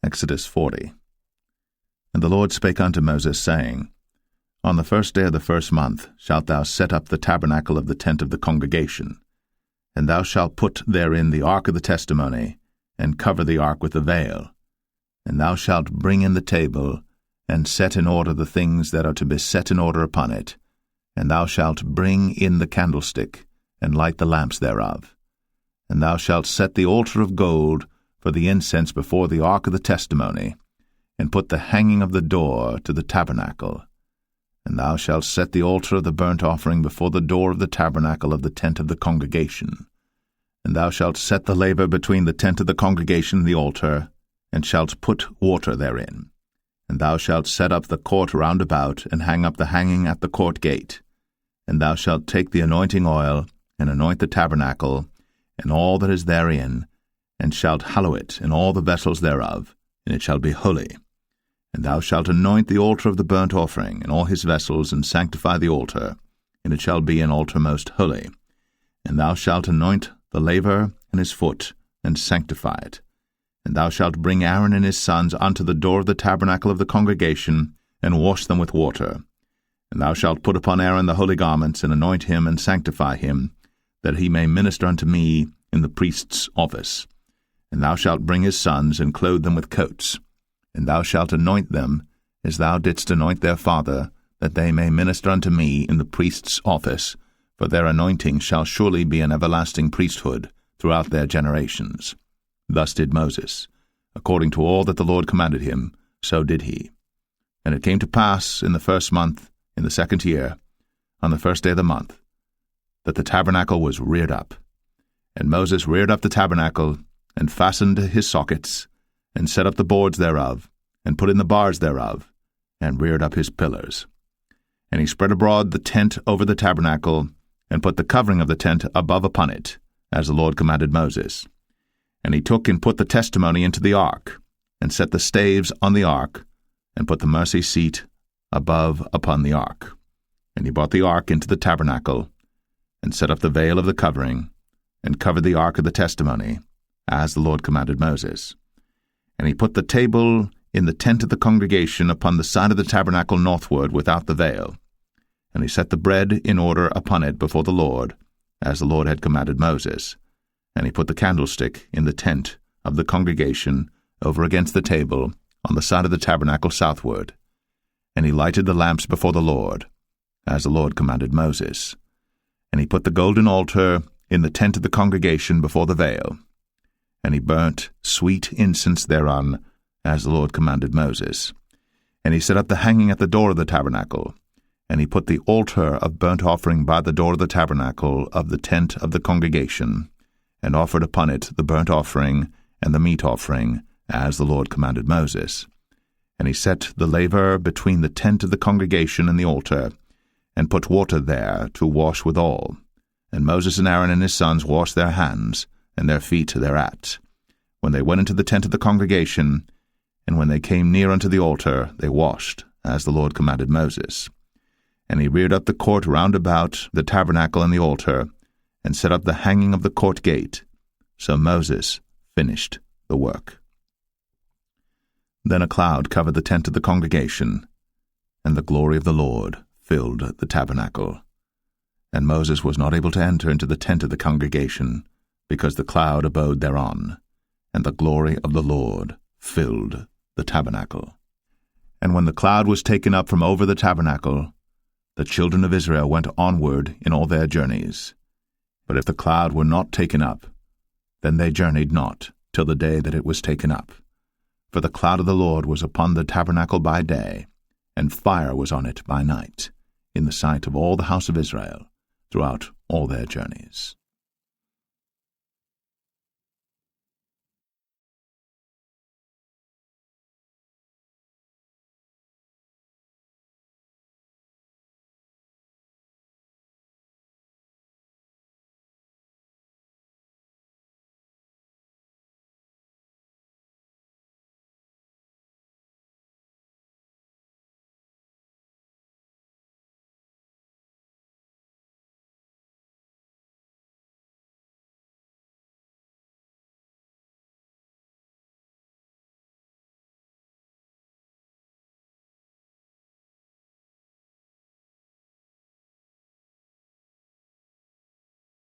Exodus 40. And the Lord spake unto Moses, saying, On the first day of the first month shalt thou set up the tabernacle of the tent of the congregation, and thou shalt put therein the ark of the testimony, and cover the ark with the veil. And thou shalt bring in the table, and set in order the things that are to be set in order upon it. And thou shalt bring in the candlestick, and light the lamps thereof. And thou shalt set the altar of gold for the incense before the ark of the testimony, and put the hanging of the door to the tabernacle. And thou shalt set the altar of the burnt offering before the door of the tabernacle of the tent of the congregation. And thou shalt set the laver between the tent of the congregation and the altar, and shalt put water therein. And thou shalt set up the court round about, and hang up the hanging at the court gate. And thou shalt take the anointing oil, and anoint the tabernacle, and all that is therein, and shalt hallow it, and all the vessels thereof, and it shall be holy. And thou shalt anoint the altar of the burnt offering, and all his vessels, and sanctify the altar, and it shall be an altar most holy. And thou shalt anoint the laver and his foot, and sanctify it. And thou shalt bring Aaron and his sons unto the door of the tabernacle of the congregation, and wash them with water. And thou shalt put upon Aaron the holy garments, and anoint him, and sanctify him, that he may minister unto me in the priest's office. And thou shalt bring his sons, and clothe them with coats. And thou shalt anoint them, as thou didst anoint their father, that they may minister unto me in the priest's office, for their anointing shall surely be an everlasting priesthood throughout their generations. Thus did Moses. According to all that the Lord commanded him, so did he. And it came to pass in the first month, in the second year, on the first day of the month, that the tabernacle was reared up. And Moses reared up the tabernacle, and fastened his sockets, and set up the boards thereof, and put in the bars thereof, and reared up his pillars. And he spread abroad the tent over the tabernacle, and put the covering of the tent above upon it, as the Lord commanded Moses. And he took and put the testimony into the ark, and set the staves on the ark, and put the mercy seat above upon the ark. And he brought the ark into the tabernacle, and set up the veil of the covering, and covered the ark of the testimony, as the Lord commanded Moses. And he put the table in the tent of the congregation upon the side of the tabernacle northward without the veil. And he set the bread in order upon it before the Lord, as the Lord had commanded Moses. And he put the candlestick in the tent of the congregation over against the table on the side of the tabernacle southward. And he lighted the lamps before the Lord, as the Lord commanded Moses. And he put the golden altar in the tent of the congregation before the veil. And he burnt sweet incense thereon, as the Lord commanded Moses. And he set up the hanging at the door of the tabernacle. And he put the altar of burnt offering by the door of the tabernacle of the tent of the congregation, and offered upon it the burnt offering and the meat offering, as the Lord commanded Moses. And he set the laver between the tent of the congregation and the altar, and put water there to wash withal. And Moses and Aaron and his sons washed their hands, and their feet thereat, when they went into the tent of the congregation, and when they came near unto the altar, they washed, as the Lord commanded Moses. And he reared up the court round about the tabernacle and the altar, and set up the hanging of the court gate. So Moses finished the work. Then a cloud covered the tent of the congregation, and the glory of the Lord filled the tabernacle. And Moses was not able to enter into the tent of the congregation, because the cloud abode thereon, and the glory of the Lord filled the tabernacle. And when the cloud was taken up from over the tabernacle, the children of Israel went onward in all their journeys. But if the cloud were not taken up, then they journeyed not till the day that it was taken up. For the cloud of the Lord was upon the tabernacle by day, and fire was on it by night, in the sight of all the house of Israel, throughout all their journeys.